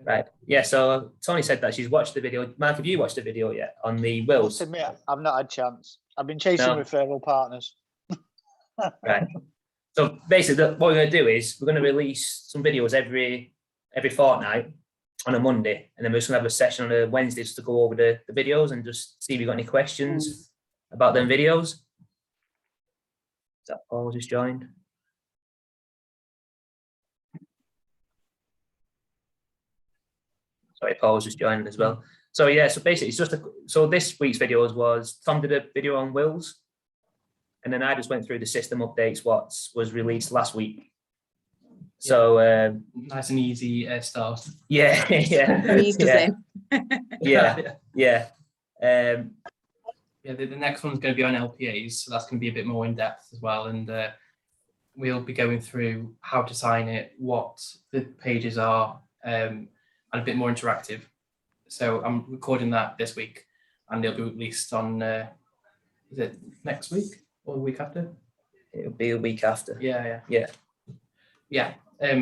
Right. Yeah. So Tony said that she's watched the video. Mark, have you watched the video yet on the wills? Must admit, I've not had a chance. I've been chasing No. referral partners. Right. So basically, what we're going to do is we're going to release some videos every fortnight on a Monday, and then we're just going to have a session on a Wednesday just to go over the videos and just see if you've got any questions about them videos. Is that Paul just joined? Sorry, Paul's just joined as well. So yeah, so basically it's just so this week's videos was Tom did a video on wills, and then I just went through the system updates what was released last week. So nice and easy start. Yeah, yeah. The next one's going to be on LPAs, so that's going to be a bit more in depth as well, and we'll be going through how to sign it, what the pages are, and a bit more interactive. So I'm recording that this week, and it'll be released on is it next week or the week after? It'll be a week after. Yeah.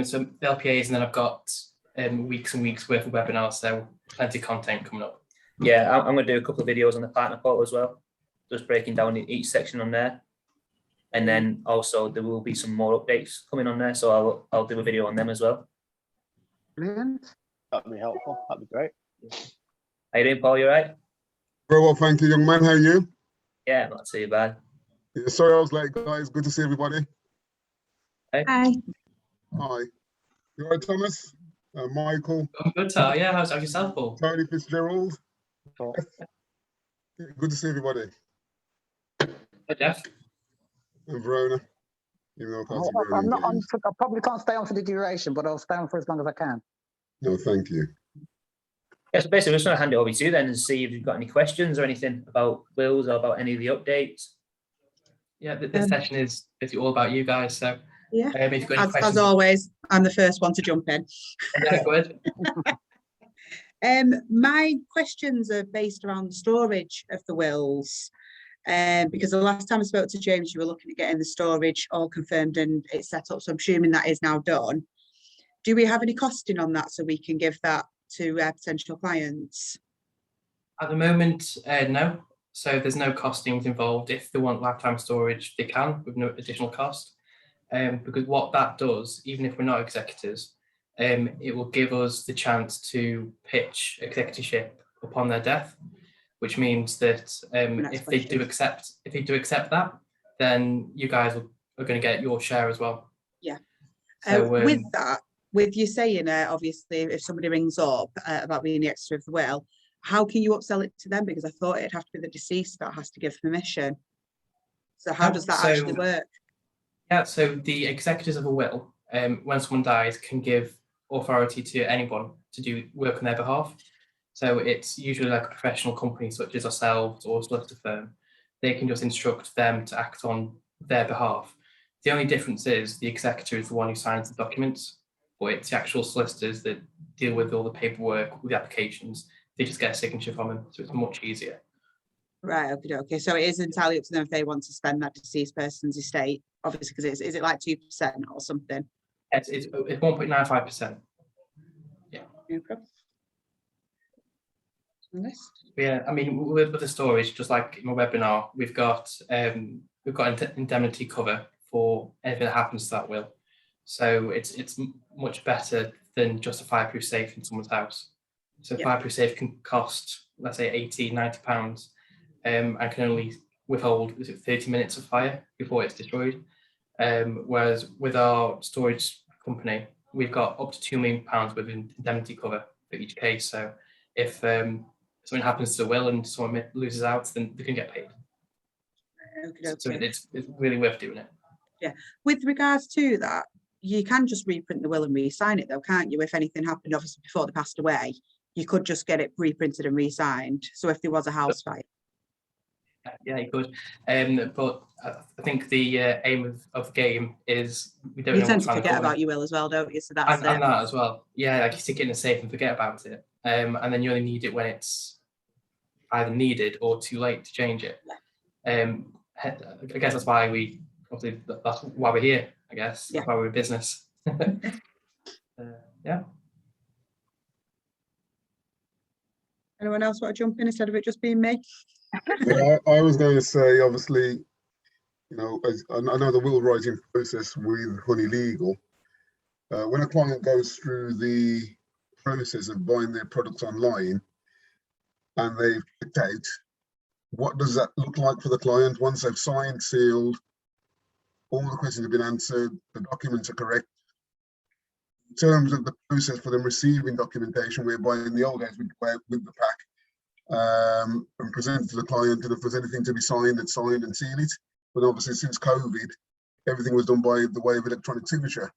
So the LPAs, and then I've got weeks and weeks worth of webinars, so plenty of content coming up. Yeah, I'm going to do a couple of videos on the partner portal as well, just breaking down each section on there. And then also there will be some more updates coming on there, so I'll do a video on them as well. Brilliant. That'd be helpful. That'd be great. How you doing, Paul? You all right? Very well, thank you, young man. How are you? Yeah, not too bad. Yeah, sorry I was late, guys. Good to see everybody. Hey. Hi. Hi. You all right, Thomas? Michael? I'm good, Tal. Yeah, how's yourself, Paul? Tony Fitzgerald? Cool. Yeah, good to see everybody. Hey, Jeff. And Verona. Even though I can't see Verona I'm not on. games. I probably can't stay on for the duration, but I'll stay on for as long as I can. No, thank you. Yeah, so basically, we're just going to hand it over to you then and see if you've got any questions or anything about wills or about any of the updates. Yeah, this session is basically all about you guys. So Yeah. if you've got any As questions, always, I'm the first one to jump in. yeah, go ahead. My questions are based around the storage of the wills. Because the last time I spoke to James, you were looking at getting the storage all confirmed and it's set up. So I'm assuming that is now done. Do we have any costing on that so we can give that to potential clients? At the moment, no. So there's no costings involved. If they want lifetime storage, they can with no additional cost. Because what that does, even if we're not executors, it will give us the chance to pitch executorship upon their death, which means that if they do accept that, then you guys are going to get your share as well. Yeah. So, with that, with you saying, obviously, if somebody rings up about being the extra of the will, how can you upsell it to them? Because I thought it'd have to be the deceased that has to give permission. So how does that actually work? Yeah, so the executors of a will, when someone dies, can give authority to anyone to do work on their behalf. So it's usually like a professional company such as ourselves or a solicitor firm. They can just instruct them to act on their behalf. The only difference is the executor is the one who signs the documents, but it's the actual solicitors that deal with all the paperwork, with the applications. They just get a signature from them, so it's much easier. Right, okay. So it is entirely up to them if they want to spend that deceased person's estate, obviously, because is it like 2% or something? It's 1.95%. Yeah. No problem. Yeah, I mean, with the storage, just like in my webinar, we've got indemnity cover for anything that happens to that will. So it's much better than just a fireproof safe in someone's house. So a fireproof safe can cost, let's say, £80–90, and can only withhold 30 minutes of fire before it's destroyed. Whereas with our storage company, we've got up to £2 million worth of indemnity cover for each case. So if something happens to the will and someone loses out, then they can get paid. Okay. So it's really worth doing it. Yeah. With regards to that, you can just reprint the will and re-sign it though, can't you? If anything happened, obviously, before they passed away, you could just get it reprinted and re-signed. So if there was a house fire. Yeah, you could. But I think the aim of the game is we don't know. You tend to forget about your will as well, don't you? So that's and that as well. Yeah, like you stick it in a safe and forget about it. And then you only need it when it's either needed or too late to change it. I guess that's why that's why we're here. I guess that's why we're in business. Yeah. Anyone else want to jump in instead of it just being me? Yeah, I was going to say, obviously, you know, as I know the will writing process with Honey Legal. When a client goes through the process of buying their products online and they've clicked out, what does that look like for the client once they've signed, sealed, all the questions have been answered, the documents are correct? In terms of the process for them receiving documentation, whereby in the old days we'd go out with the pack and present it to the client, and if there's anything to be signed, it's signed and seal it. But obviously since COVID, everything was done by the way of electronic signature.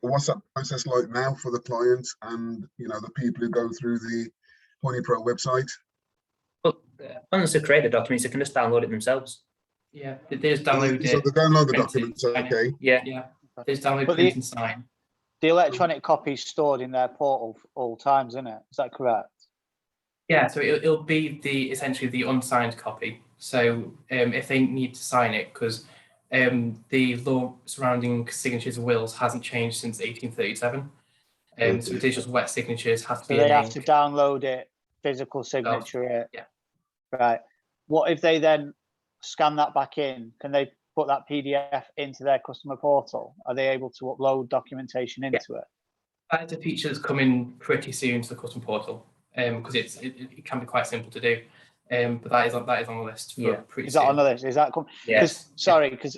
What's that process like now for the clients and, you know, the people who go through the HoneyPro website? But once they create the documents, they can just download it themselves. Yeah, they just download So it. they download the print it, documents, sign it. okay. Yeah. Yeah, they just download, But print the- and sign. The electronic copy is stored in their portal for all times, isn't it? Is that correct? Yeah, so it'll be essentially the unsigned copy. So if they need to sign it, because the law surrounding signatures and wills hasn't changed since 1837. So it is just wet signatures, has to So be an they have ink. to download it, physical signature. yeah. Right. What if they then scan that back in? Can they put that PDF into their customer portal? Are they able to upload documentation into it? That is a feature that's coming pretty soon to the custom portal, because it can be quite simple to do. But that is on the list for Yeah. pretty Is that soon. on the list? Is that because Yes. sorry, because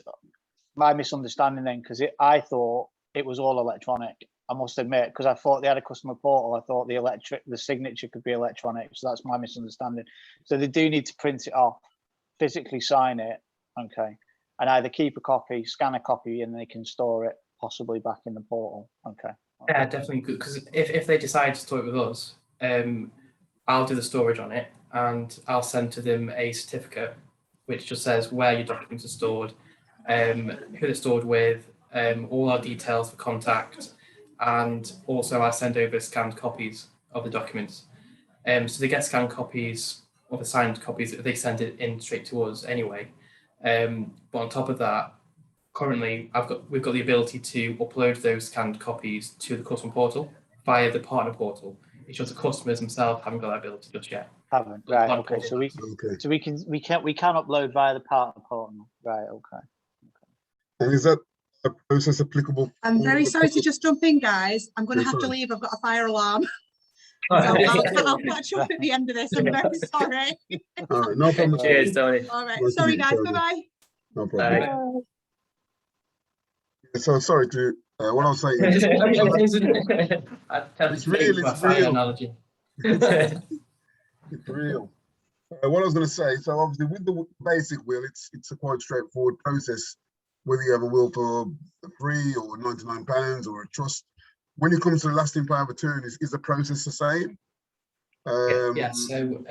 my misunderstanding then, because I thought it was all electronic. I must admit, because I thought they had a customer portal. I thought the signature could be electronic. So that's my misunderstanding. So they do need to print it off, physically sign it, okay, and either keep a copy, scan a copy, and they can store it possibly back in the portal. Okay. Yeah, definitely good, because if they decide to store it with us, I'll do the storage on it and I'll send to them a certificate which just says where your documents are stored, who they're stored with, all our details for contact, and also I send over scanned copies of the documents. So they get scanned copies or the signed copies, they send it in straight to us anyway. But on top of that, currently we've got the ability to upload those scanned copies to the custom portal via the partner portal. It's just the customers themselves haven't got that ability just yet. Haven't. Right. Partner Okay. portal So we can upload via the partner portal. Right. Okay. And is that a process applicable? I'm for very the sorry to public? just jump in, guys. I'm going to Yeah, have to sorry. leave. I've got a fire alarm. All So right. I'll catch up at the end of this. I'm very sorry. All right, no problem. at all. Cheers, Tony. All right. Nice to Sorry, meet you, guys. Tony. Bye-bye. No problem. Bye. So sorry to, what I was saying. I'd tell It's you real, my it's fire real. analogy. It's real. What I was going to say, so obviously with the basic will, it's a quite straightforward process, whether you have a will for free or £99 or a trust. When it comes to the lasting power of attorney, is the process the same? Yeah, so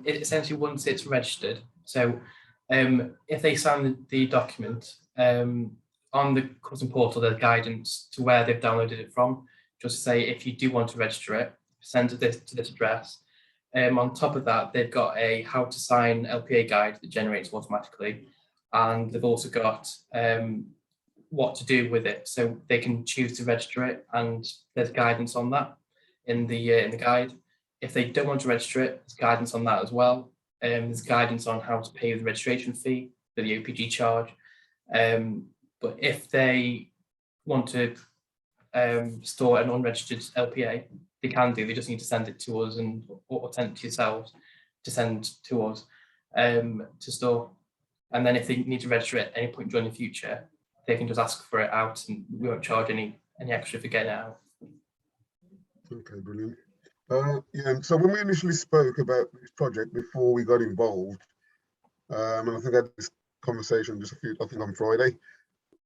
it essentially once it's registered, so if they sign the document, on the custom portal there's guidance to where they've downloaded it from. Just say if you do want to register it, send it to this address. On top of that, they've got a how to sign LPA guide that generates automatically, and they've also got what to do with it, so they can choose to register it, and there's guidance on that in the guide. If they don't want to register it, there's guidance on that as well. There's guidance on how to pay the registration fee for the OPG charge. But if they want to store an unregistered LPA, they can do. They just need to send it to us or send it to yourselves to send to us to store. And then if they need to register it at any point during the future, they can just ask for it out, and we won't charge any extra for getting it out. Okay, brilliant. Yeah, so when we initially spoke about this project before we got involved, and I think I had this conversation I think on Friday,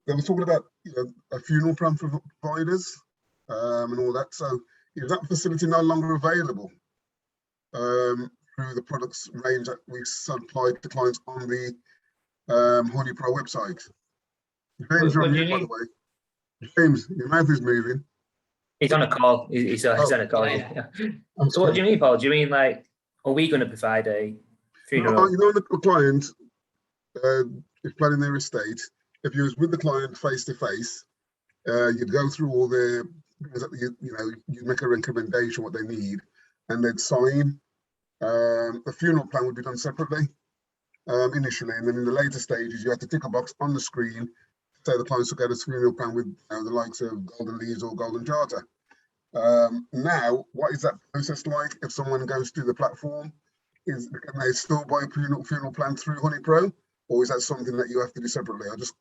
they were talking about, you know, a funeral plan providers and all that. So is that facility no longer available through the products range that we supplied to clients on the HoneyPro website? James, you're What on do you mute, by the need? way. James, your mouth is moving. He's on a call. He's on a call. Yeah. So what do you mean, Paul? Do you mean like, are we going to provide a funeral? You know, the client is planning their estate. If you was with the client face to face, you'd go through all you know, you'd make a recommendation what they need, and they'd sign the funeral plan would be done separately initially, and then in the later stages, you have to tick a box on the screen to say the clients will get a funeral plan with the likes of Golden Leaves or Golden Charter. Now, what is that process like if someone goes through the platform? Can they still buy a funeral plan through Honey Pro, or is that something that you have to do separately? I just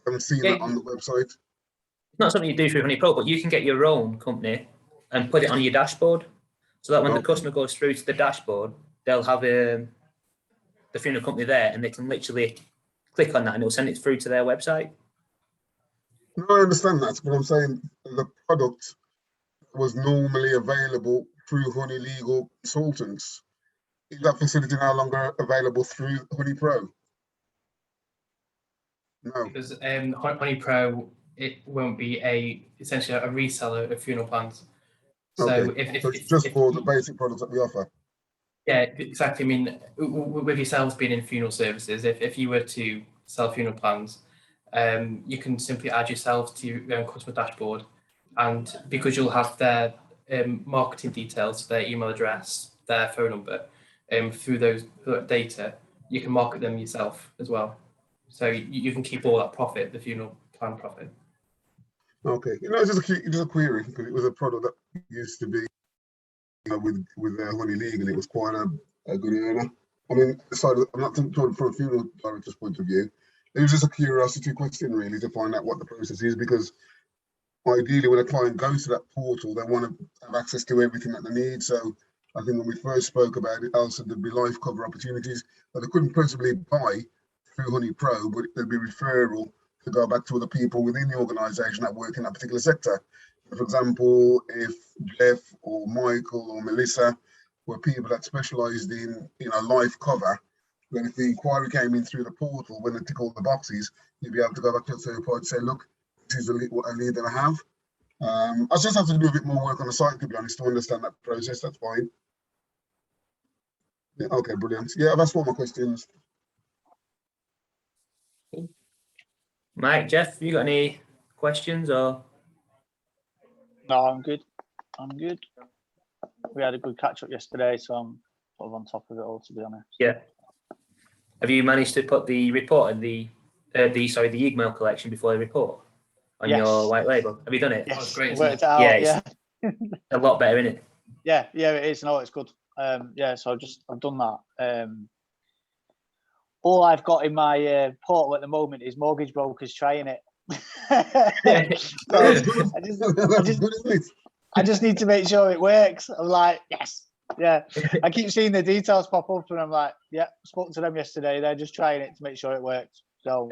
haven't seen that on the website. It's not something you do through Honey Pro, but you can get your own company and put it on your dashboard, so that when the customer goes through to the dashboard, they'll have the funeral company there, and they can literally click on that, and it'll send it through to their website. No, I understand that, but I'm saying the product was normally available through Honey Legal Consultants. Is that facility no longer available through Honey Pro? No. Because Honey Pro, it won't be essentially a reseller of funeral plans. So Okay. So it's just for the basic products that we offer. Yeah, exactly. I mean, with yourselves being in funeral services, if you were to sell funeral plans, you can simply add yourself to your own customer dashboard, and because you'll have their marketing details, their email address, their phone number, through those data, you can market them yourself as well. So you can keep all that profit, the funeral plan profit. Okay, it's just a query, because it was a product that used to be with Honey League, and it was quite a good earner. I mean, I'm not talking from a funeral director's point of view. It was just a curiosity question, really, to find out what the process is, because ideally, when a client goes to that portal, they want to have access to everything that they need. So I think when we first spoke about it, also there'd be life cover opportunities that they couldn't principally buy through Honey Pro, but there'd be referral to go back to other people within the organisation that work in that particular sector. For example, if Jeff or Michael or Melissa were people that specialised in life cover, then if the inquiry came in through the portal, when they tick all the boxes, you'd be able to go back to the third party and say, look, this is a lead that I have. I just have to do a bit more work on the site, to be honest, to understand that process. That's fine. Yeah, okay, brilliant. Yeah, that's all my questions. Mike, Jeff, you got any questions or? No, I'm good. We had a good catch up yesterday, so I'm sort of on top of it all, to be honest. Yeah. Have you managed to put the report in the email collection before the report on your white label? Have you done it? Yes, That's great, worked isn't it out, Yeah, yeah. A lot better, isn't it? Yeah, it is. No, it's good. So I've done that. All I've got in my portal at the moment is mortgage brokers trying it. I just need to make sure it works. I'm like, yes, yeah. I keep seeing the details pop up, and I'm like, yeah. Spoke to them yesterday. They're just trying it to make sure it works. So,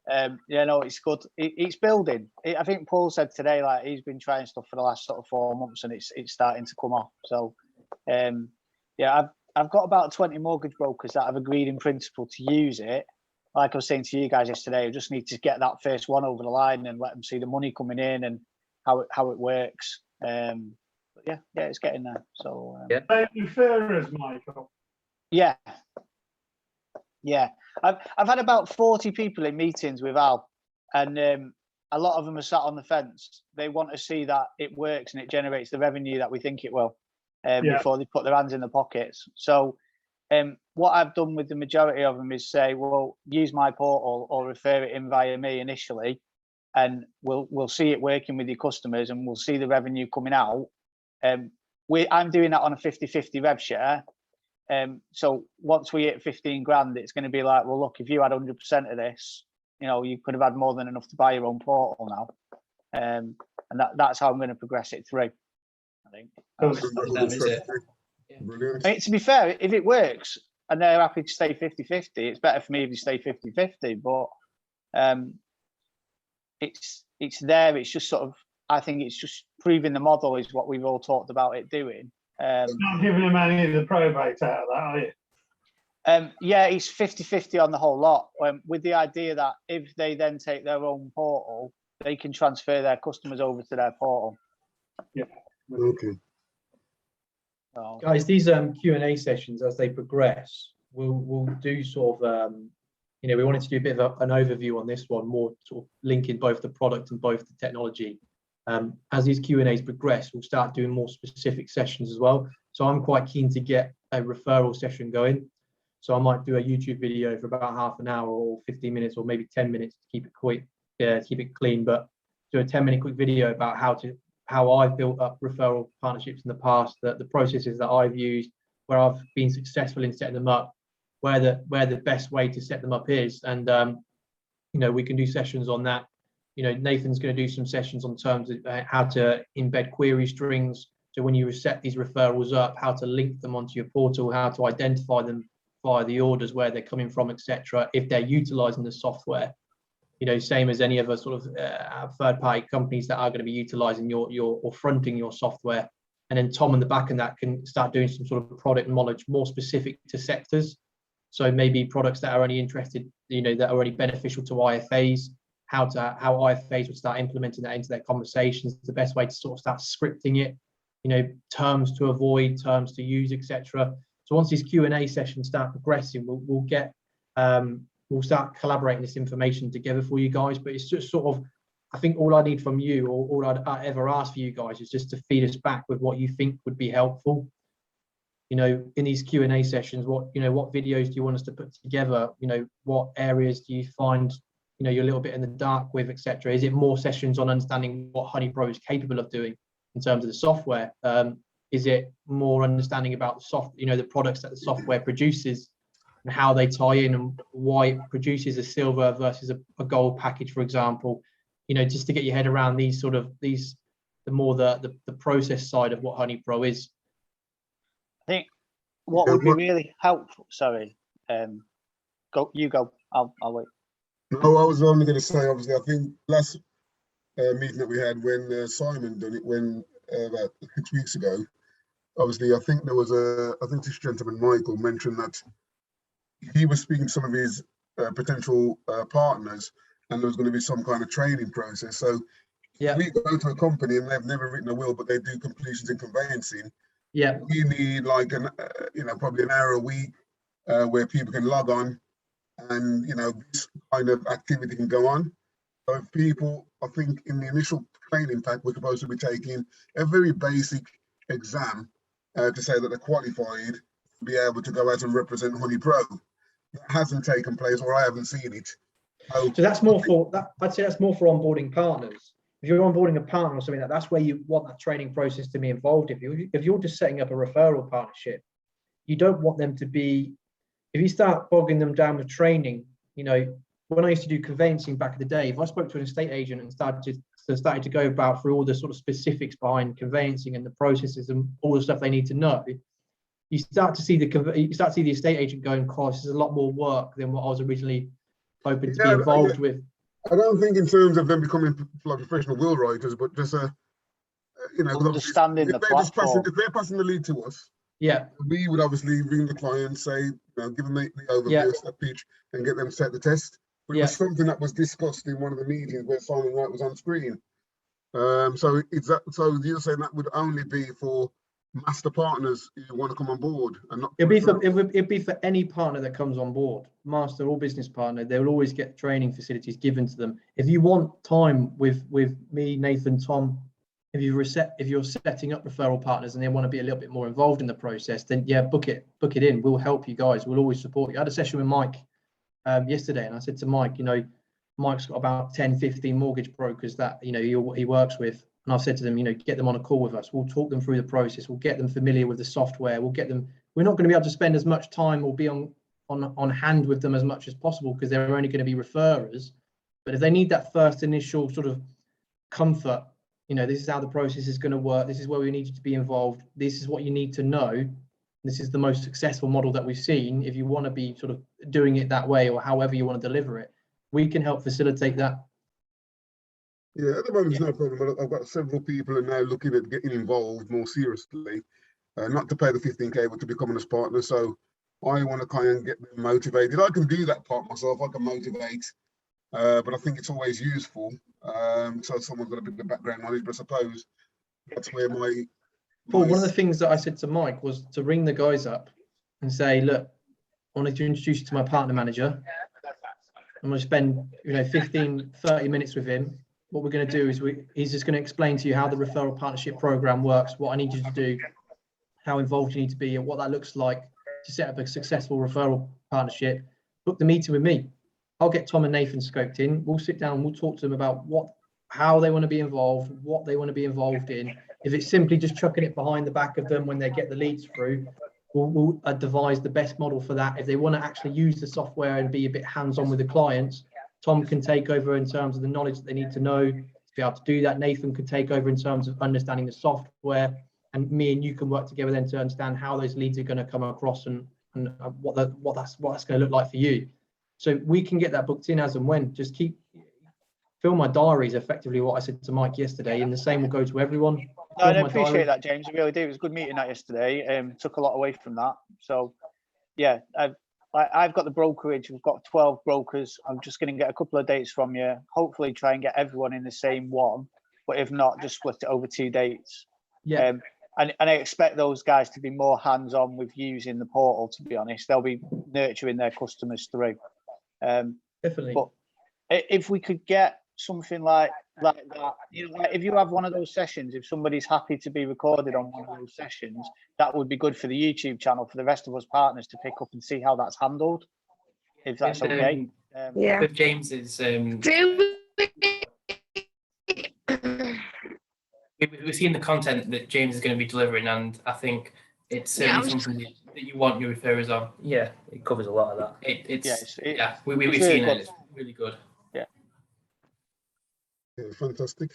no, it's good. It's building. I think Paul said today, like he's been trying stuff for the last sort of 4 months, and it's starting to come off. So, I've got about 20 mortgage brokers that have agreed in principle to use it. Like I was saying to you guys yesterday, I just need to get that first one over the line and let them see the money coming in and how it works. But yeah, it's getting there. So They refer us, Michael. Yeah. I've had about 40 people in meetings with Al, and a lot of them are sat on the fence. They want to see that it works and it generates the revenue that we think it will before they put their hands in the pockets. So what I've done with the majority of them is say, well, use my portal or refer it in via me initially, and we'll see it working with your customers and we'll see the revenue coming out. I'm doing that on a 50-50 rev share. So once we hit 15 grand, it's going to be like, well, look, if you had 100% of this, you could have had more than enough to buy your own portal now. And that's how I'm going to progress it through, I think. Brilliant. I mean, to be fair, if it works and they're happy to stay 50-50, it's better for me if you stay 50-50, but it's there. It's just sort of, I think it's just proving the model is what we've all talked about it doing. Not giving them any of the probate out of that, are you? Yeah, it's 50-50 on the whole lot, with the idea that if they then take their own portal, they can transfer their customers over to their portal. Yeah. Okay. So, Guys, these Q&A sessions as they progress, we'll do sort of we wanted to do a bit of an overview on this one, more sort of linking both the product and both the technology. As these Q&As progress, we'll start doing more specific sessions as well. So I'm quite keen to get a referral session going. So I might do a YouTube video for about half an hour or 15 minutes or maybe 10 minutes to keep it quick, keep it clean, but do a 10-minute quick video about how I've built up referral partnerships in the past, the processes that I've used, where I've been successful in setting them up, where the best way to set them up is. And you know, we can do sessions on that. You know, Nathan's going to do some sessions on terms of how to embed query strings. So when you set these referrals up, how to link them onto your portal, how to identify them via the orders, where they're coming from, etc. If they're utilizing the software, you know, same as any other sort of third-party companies that are going to be utilizing your or fronting your software. And then Tom on the back of that can start doing some sort of product knowledge more specific to sectors. So maybe products that are only interested, you know, that are only beneficial to IFAs, how IFAs would start implementing that into their conversations, the best way to sort of start scripting it, you know, terms to avoid, terms to use, etc. So once these Q&A sessions start progressing, we'll start collaborating this information together for you guys. But it's just sort of, I think all I need from you, or all I'd ever ask for you guys, is just to feed us back with what you think would be helpful. You know, in these Q&A sessions, what videos do you want us to put together? You know, what areas do you find, you know, you're a little bit in the dark with, etc. Is it more sessions on understanding what HoneyPro is capable of doing in terms of the software? Is it more understanding about the products that the software produces and how they tie in, and why it produces a silver versus a gold package, for example? You know, just to get your head around the process side of what HoneyPro is. I think what would be really helpful. Sorry, go. I'll wait. No, I was only going to say, obviously, I think last meeting that we had when Simon done it, about 6 weeks ago, obviously, I think there was I think this gentleman, Michael, mentioned that he was speaking to some of his potential partners, and there was going to be some kind of training process. So if we go to a company and they've never written a will, but they do completions and conveyancing, we need like probably an hour a week where people can log on, and this kind of activity can go on. So if people, I think in the initial training pack, we're supposed to be taking a very basic exam to say that they're qualified to be able to go out and represent HoneyPro. That hasn't taken place, or I haven't seen it. So that's more for that. I'd say that's more for onboarding partners. If you're onboarding a partner or something, that's where you want that training process to be involved. If you're just setting up a referral partnership, you don't want them to be. If you start bogging them down with training, when I used to do conveyancing back in the day, if I spoke to an estate agent and started to go about through all the sort of specifics behind conveyancing and the processes and all the stuff they need to know, you start to see the estate agent going, "Course, this is a lot more work than what I was originally hoping to be involved with." I don't think in terms of them becoming like professional will writers, but just understanding the platform. If they're passing the lead to us, we would obviously ring the client, say, give them the overview, step pitch, and get them set the test. But it was something that was discussed in one of the meetings where Simon Wright was on screen. So you're saying that would only be for master partners who want to come on board, and not it'd be for any partner that comes on board, master or business partner. They will always get training facilities given to them. If you want time with me, Nathan, Tom, if you're setting up referral partners and they want to be a little bit more involved in the process, then book it in. We'll help you guys. We'll always support you. I had a session with Mike yesterday, and I said to Mike, Mike's got about 10, 15 mortgage brokers that he works with. And I've said to them, get them on a call with us. We'll talk them through the process. We'll get them familiar with the software. We're not going to be able to spend as much time or be on hand with them as much as possible, because they're only going to be referrers. But if they need that first initial sort of comfort, this is how the process is going to work. This is where we need you to be involved. This is what you need to know. This is the most successful model that we've seen. If you want to be sort of doing it that way, or however you want to deliver it, we can help facilitate that. Yeah, at the moment, there's no problem. I've got several people who are now looking at getting involved more seriously, not to pay the 15K, but to become a partner. So I want to kind of get them motivated. I can do that part myself. I can motivate, but I think it's always useful. So someone's got a bit of background knowledge, but I suppose that's where Paul, one of the things that I said to Mike was to ring the guys up and say, "Look, I wanted to introduce you to my partner manager. I'm going to spend 15, 30 minutes with him. What we're going to do is he's just going to explain to you how the referral partnership program works, what I need you to do, how involved you need to be, and what that looks like to set up a successful referral partnership, book the meeting with me. I'll get Tom and Nathan scoped in. We'll sit down, we'll talk to them about how they want to be involved, what they want to be involved in. If it's simply just chucking it behind the back of them when they get the leads through, we'll devise the best model for that. If they want to actually use the software and be a bit hands-on with the clients, Tom can take over in terms of the knowledge that they need to know to be able to do that. Nathan can take over in terms of understanding the software, and me and you can work together then to understand how those leads are going to come across and what that's going to look like for you. So we can get that booked in as and when. Just fill my diaries, effectively what I said to Mike yesterday, and the same will go to everyone. No, I appreciate that, James. I really do. It was a good meeting that yesterday. Took a lot away from that. So, yeah, I've got the brokerage. We've got 12 brokers. I'm just going to get a couple of dates from you. Hopefully, try and get everyone in the same one. But if not, just split it over 2 dates. Yeah. And I expect those guys to be more hands-on with using the portal. To be honest, they'll be nurturing their customers through. Definitely. But if we could get something like that, you know, like if you have one of those sessions, if somebody's happy to be recorded on one of those sessions, that would be good for the YouTube channel for the rest of us partners to pick up and see how that's handled, if that's okay. Yeah. With James's, we've seen the content that James is going to be delivering, and I think it's certainly something that you want your referrers on. Yeah, it covers a lot of that. We've it's seen really it. good. It's really good. Yeah, fantastic.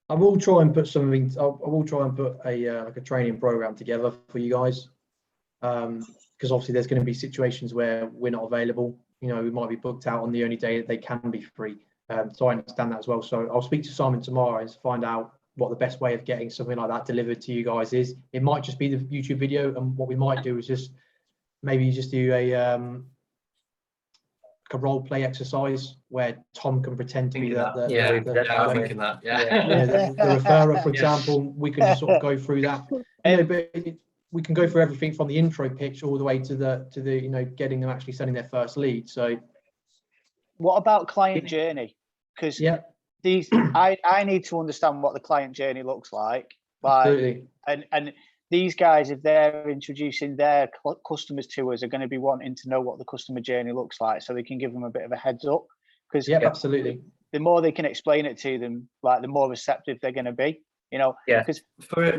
I will try and put something. I will try and put a like a training program together for you guys, because obviously there's going to be situations where we're not available. You know, we might be booked out on the only day that they can be free. So I understand that as well. So I'll speak to Simon tomorrow and find out what the best way of getting something like that delivered to you guys is. It might just be the YouTube video, and what we might do is just maybe just do a role play exercise where Tom can pretend to be the I'm thinking that. the referrer, for example. We can just sort of go through that. You know, but we can go through everything from the intro pitch all the way to the you know, getting them actually sending their first lead. So what about client journey? Because I need to understand what the client journey looks like. Absolutely. And these guys, if they're introducing their customers to us, are going to be wanting to know what the customer journey looks like, so they can give them a bit of a heads up. Because absolutely, the more they can explain it to them, like the more receptive they're going to be. You know, because for a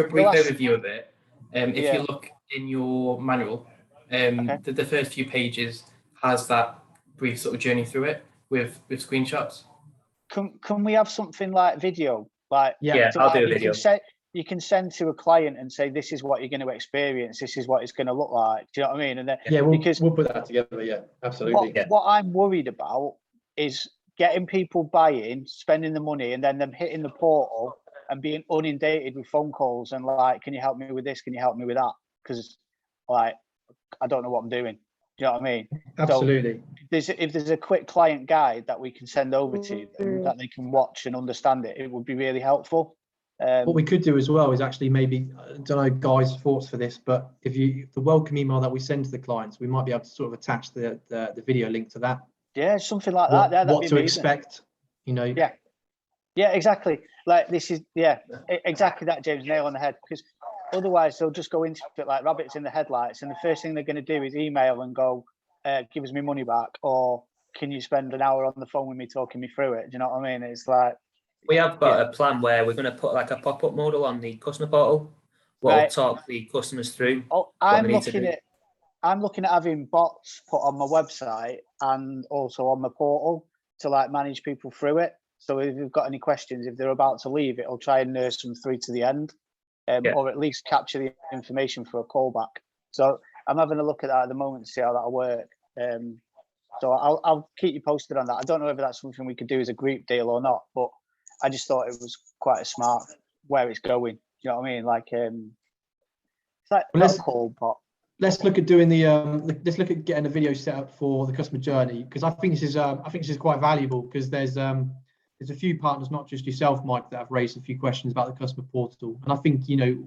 brief overview of it, if you look in your manual, the first few pages has that brief sort of journey through it with screenshots. Can we have something like video? Like I'll do a video. You can send to a client and say, this is what you're going to experience. This is what it's going to look like. Do you know what I mean? And then, we'll put that together. Yeah, absolutely. What I'm worried about is getting people buying, spending the money, and then them hitting the portal and being inundated with phone calls and like, can you help me with this? Can you help me with that? Because like, I don't know what I'm doing. Do you know what I mean? Absolutely. So if there's a quick client guide that we can send over to them that they can watch and understand it, it would be really helpful. What we could do as well is actually maybe, I don't know guys' thoughts for this, but if the welcome email that we send to the clients, we might be able to sort of attach the video link to that. Yeah, something like that. Yeah, what to expect, you know. Yeah, exactly. Like this is exactly that, James, nail on the head. Because otherwise they'll just go into it like rabbits in the headlights, and the first thing they're going to do is email and go, give us my money back, or can you spend an hour on the phone with me talking me through it? Do you know what I mean? It's like, we have got a plan where we're going to put like a pop-up modal on the customer portal. We'll talk the customers through. I'm looking at having bots put on my website and also on my portal to like manage people through it. So if you've got any questions, if they're about to leave, it'll try and nurse them through to the end, or at least capture the information for a callback. So I'm having a look at that at the moment to see how that'll work. So I'll keep you posted on that. I don't know whether that's something we could do as a group deal or not, but I just thought it was quite a smart where it's going. You know what I mean? Like, it's like a call bot. Let's look at doing let's look at getting a video set up for the customer journey, because I think this is quite valuable, because there's a few partners, not just yourself, Mike, that have raised a few questions about the customer portal, and I think, you know,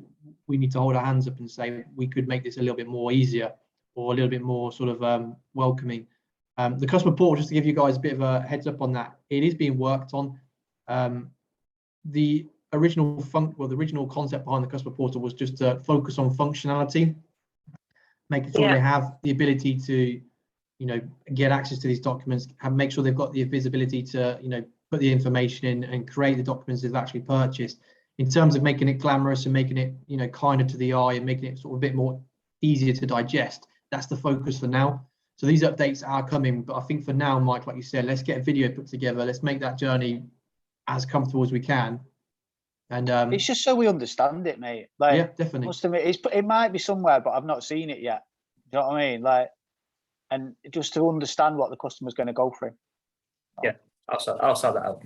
we need to hold our hands up and say we could make this a little bit more easier, or a little bit more sort of welcoming. The customer portal, just to give you guys a bit of a heads up on that, it is being worked on. The original the original concept behind the customer portal was just to focus on functionality, making sure they have the ability to, you know, get access to these documents, make sure they've got the visibility to, you know, put the information in and create the documents they've actually purchased. In terms of making it glamorous and making it, you know, kinder to the eye and making it sort of a bit more easier to digest, that's the focus for now. So these updates are coming, but I think for now, Mike, like you said, let's get a video put together. Let's make that journey as comfortable as we can. And it's just so we understand it, mate. Like, yeah, definitely. must admit, it might be somewhere, but I've not seen it yet. Do you know what I mean? Like, and just to understand what the customer's going to go through. Yeah, I'll sort that out.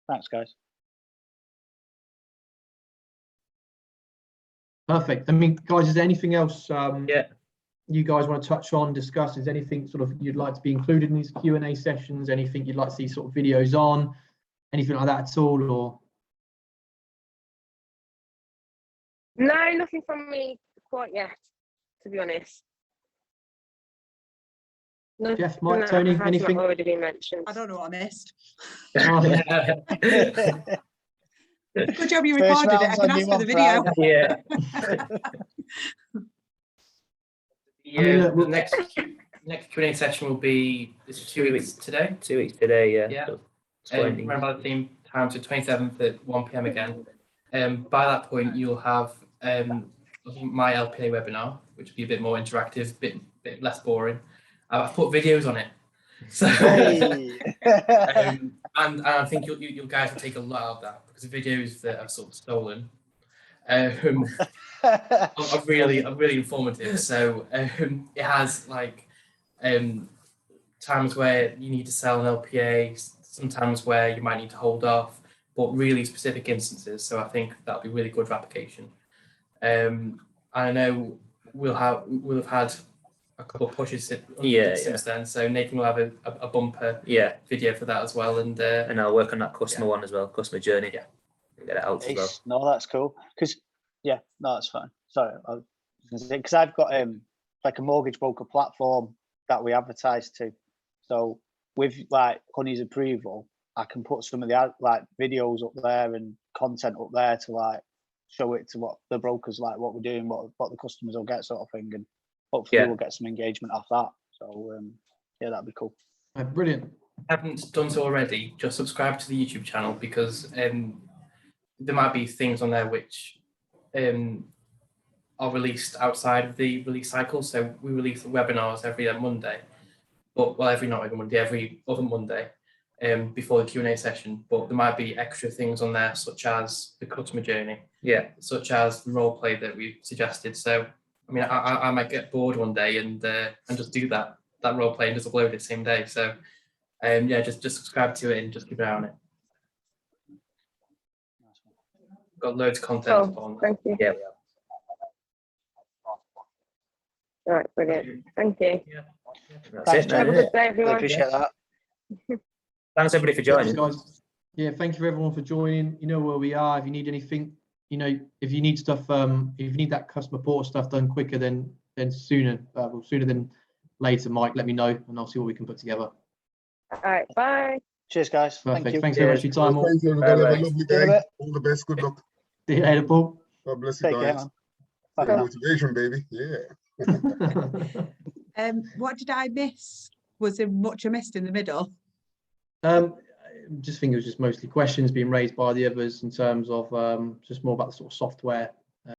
Thanks, guys. Perfect. I mean, guys, is there anything else Yeah. you guys want to touch on, discuss? Is there anything sort of you'd like to be included in these Q&A sessions? Anything you'd like to see sort of videos on? Anything like that at all? Or No, nothing from me quite yet, to be honest. Nothing Jeff, Mike, that Tony, has not anything? already been mentioned. I don't know what I missed. Oh, yeah. Good job you First recorded it. I round's can on ask you for the on video. Friday. Yeah. I mean, look, the next Q&A session will be 2 weeks today. 2 weeks today, yeah. Yeah. So it's fine. Remember the same time, so 27th at 1 p.m. again. By that point, you'll have my LPA webinar, which will be a bit more interactive, bit less boring. I've put videos on it, so Hey. and I think you guys will take a lot out of that, because the videos that I've sort of stolen are really informative. So it has like times where you need to sell an LPA, sometimes where you might need to hold off, but really specific instances. So I think that'll be really good for application. I know we'll have had a couple of pushes since then. So Nathan will have a bumper video for that as well, and I'll work on that customer one as well, customer journey. Yeah. Get it out as well. No, that's cool. Because no, that's fine. Sorry, I was gonna say, because I've got like a mortgage broker platform that we advertise to. So with like Honey's approval, I can put some of the like videos up there and content up there to like show it to what the brokers like, what we're doing, what the customers will get, sort of thing, and hopefully we'll get some engagement off that. So yeah, that'd be cool. Brilliant. haven't done so already, just subscribe to the YouTube channel, because there might be things on there which are released outside of the release cycle. So we release the webinars every Monday, but every other Monday before the Q&A session. But there might be extra things on there, such as the customer journey, such as the role play that we suggested. So I mean, I might get bored one day and just do that role play and just upload it same day. So yeah, just subscribe to it and just keep an eye on it. Got loads of content on. Thank you. Yeah. All right, brilliant. Thank you. That's Thanks, it, Have a man. good day, I everyone. appreciate that. Thanks everybody for joining. Guys. Yeah, thank you everyone for joining. You know where we are. If you need anything, you know, if you need stuff, if you need that customer portal stuff done quicker than sooner, sooner than later, Mike, let me know and I'll see what we can put together. All right, bye. Cheers, guys. Perfect. Thank you. Thanks very much for your time. all. Thanks, everybody. Have a Bye-bye. lovely See you in a day. bit. All the best. Good luck. See you later, Paul. God bless you Take care, guys. man. Bye for now. Motivation, baby. Yeah. What did I miss? Was there much I missed in the middle? Just think it was just mostly questions being raised by the others in terms of just more about the sort of software